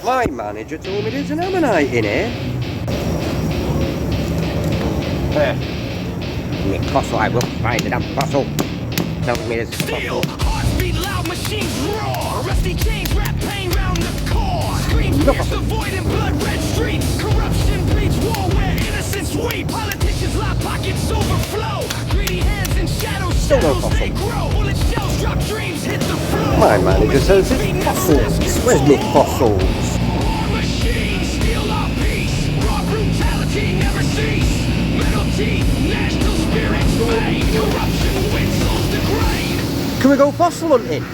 My manager told me there's an ammonite in here. The fossil, I will find the damn fossil. Tell me there's a Steel, fossil. hearts beat loud, machines roar. Rusty chains wrap pain round the core. Screams pierce the void in blood-red streets. Corruption breeds war where innocents weep. Politicians lock pockets overflow. Greedy hands in shadows, Still no shadows they fossil. grow. Bullet shells drop, dreams hit the floor. My manager says Machines it's feed fossils. Where's my fossils? War machines steal our peace. Raw brutality never cease. Metal teeth, national spirits fade. Corruption whistles the grain. Can we go fossil hunting?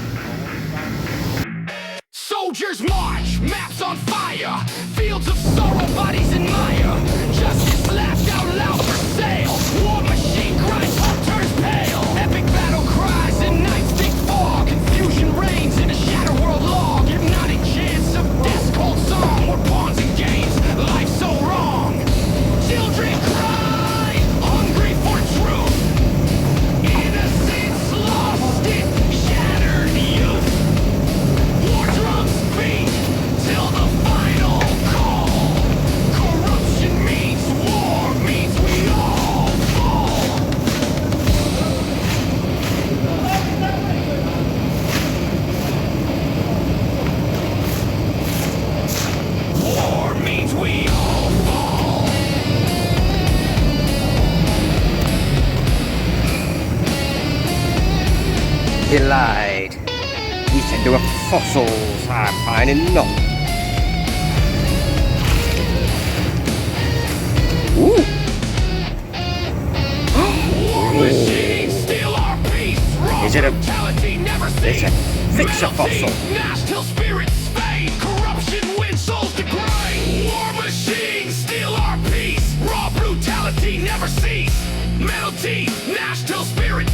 Soldiers march, maps on fire. Fields of sorrow, bodies in mire. Justice laughed out loud for sale. War machine cries, hope turns pale. Epic battle cries in night's thick fog. Confusion reigns in a shadow world log. Hypnotic chants of death's cold song. More pawns and games, life's so wrong. Children cry, hungry for truth. Innocence lost it, shattered youth. War drums beat till the final call. Corruption means war, means we all fall. War means we all fall. He lied. He said there were fossils. I'm finding none. Ooh. War machines steal our peace. Raw Is it a- brutality never It's a cease. fixer Metal fossil. teeth gnash till spirits fade. Corruption wins, souls degrade. War machines steal our peace. Raw brutality never cease. Metal teeth gnash till spirits